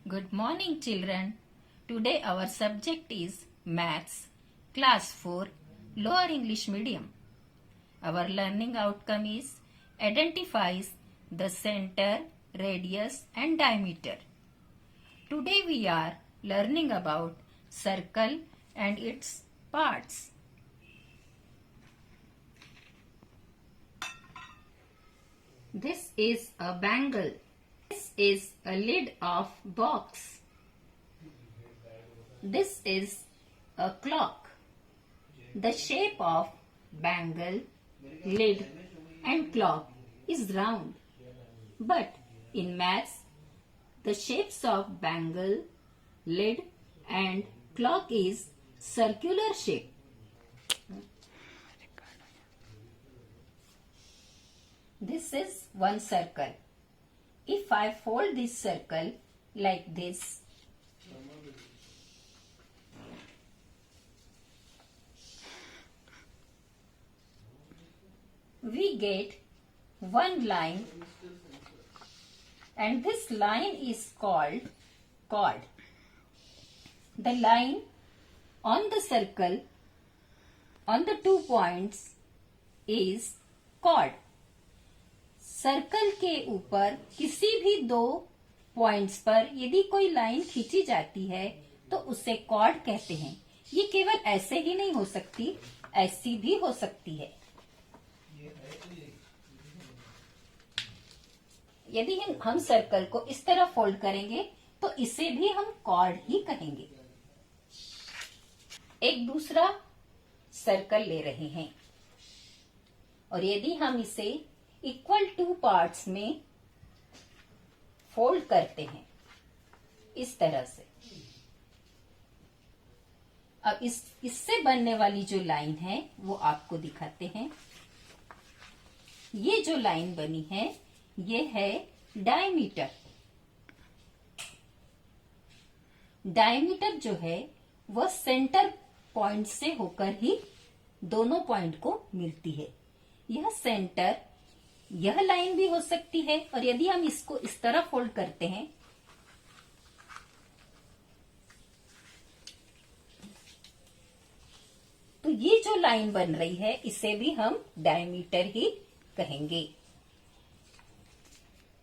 Good morning, children. Today our subject is Maths, Class 4, Lower English Medium. Our learning outcome is identifies the center, radius and diameter. Today we are learning about circle and its parts. This is a bangle. This is a lid of box. This is a clock. The shape of bangle, lid and clock is round. But in maths, the shapes of bangle, lid and clock is circular shape. This is one circle. If I fold this circle like this, we get one line, and this line is called chord. The line on the circle on the 2 points is chord. Circle के ऊपर किसी भी 2 points पर यदि कोई line खींची जाती है तो उसे कॉर्ड कहते हैं। ये केवल ऐसे ही नहीं हो सकती, ऐसी भी हो सकती है। यदि हम सर्कल को इस तरह फोल्ड करेंगे तो इसे भी हम कॉर्ड ही कहेंगे। एक दूसरा सर्कल ले रहे हैं और यदि हम इसे इक्वल 2 पार्ट्स में फोल्ड करते हैं इस तरह से, अब इससे बनने वाली जो लाइन है वो आपको दिखाते हैं। ये जो लाइन बनी है ये है डायमीटर। डायमीटर जो है वह सेंटर पॉइंट से होकर ही दोनों पॉइंट को मिलती है। यह सेंटर, यह लाइन भी हो सकती है और यदि हम इसको इस तरह फोल्ड करते हैं तो ये जो लाइन बन रही है इसे भी हम डायमीटर ही कहेंगे।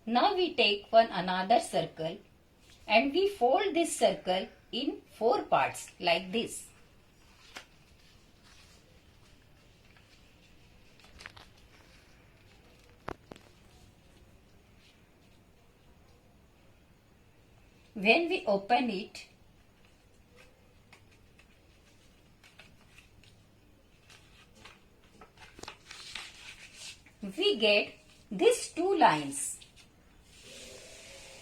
Now we take one another circle and we fold this circle in 4 parts like this. When we open it, we get these 2 lines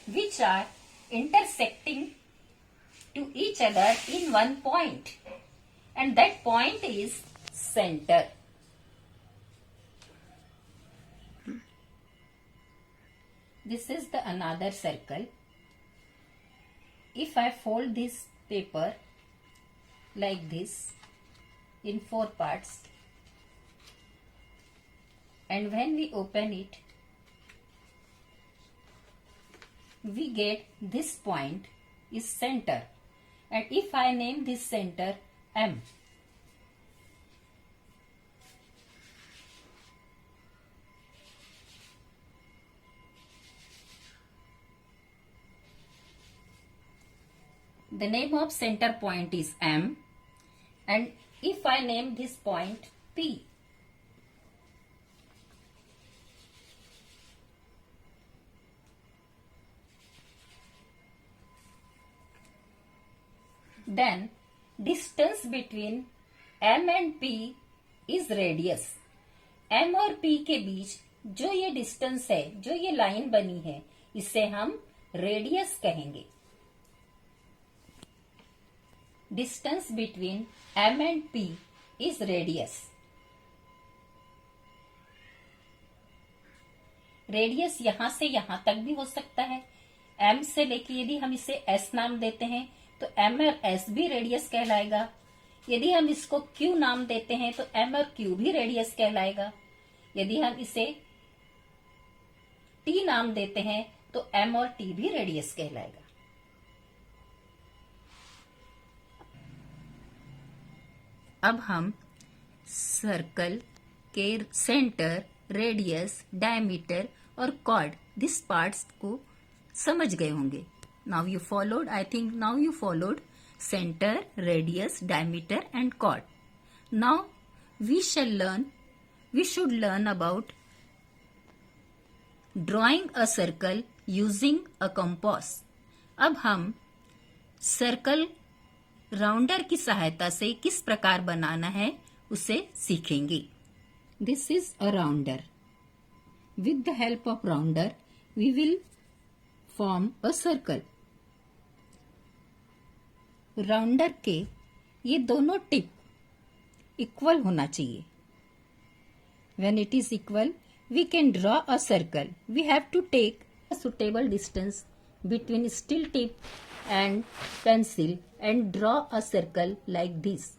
which are intersecting to each other in one point, and that point is center. This is the another circle. If I fold this paper like this in 4 parts, and when we open it, we get this point is center, and if I name this center M, the name of center point is M, and if I name this point P, then distance between M and P is radius. M और P के बीच जो ये distance है, जो ये line बनी है, इसे हम रेडियस कहेंगे। Distance between M and P is radius. Radius यहां से यहां तक भी हो सकता है। M से लेके यदि हम इसे S नाम देते हैं तो M और S भी रेडियस कहलाएगा। यदि हम इसको Q नाम देते हैं तो M और Q भी रेडियस कहलाएगा। यदि हम इसे T नाम देते हैं तो M और T भी रेडियस कहलाएगा। अब हम सर्कल के सेंटर, रेडियस, डायमीटर और कॉर्ड दिस पार्ट्स को समझ गए होंगे. Now you followed, I think now you followed center, radius, diameter and chord. Now we should learn about drawing a circle using a compass. अब हम circle rounder की सहायता से किस प्रकार बनाना है उसे सीखेंगे. This is a rounder. With the help of rounder, we will form a circle. Rounder के ये दोनों टिप इक्वल होना चाहिए. When it is equal, we can draw a circle. We have to take a suitable distance between steel tip and pencil and draw a circle like this.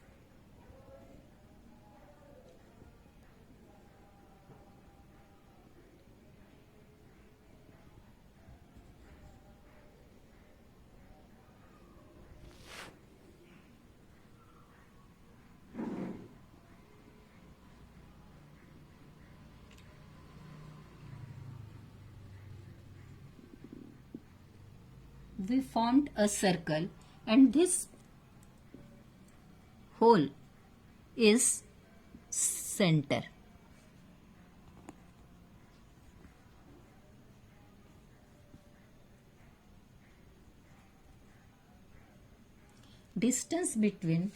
We formed a circle and this hole is center. Distance between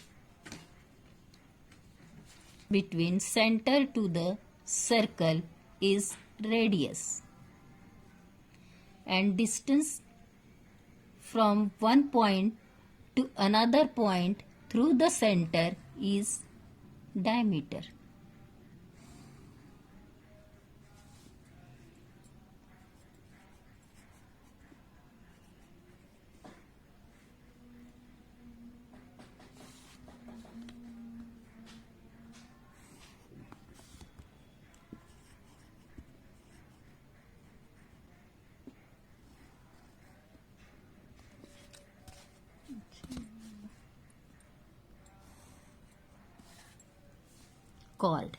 center to the circle is radius and distance from one point to another point through the center is diameter. Chord.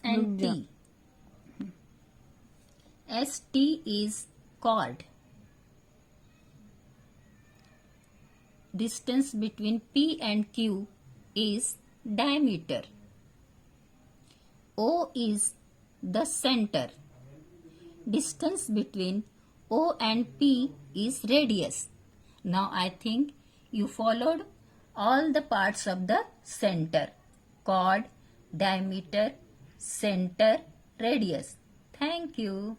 And T. ST is chord. Distance between P and Q is diameter. O is the center. Distance between O and P is radius. Now I think you followed all the parts of the center. Chord, diameter, center, radius. Thank you.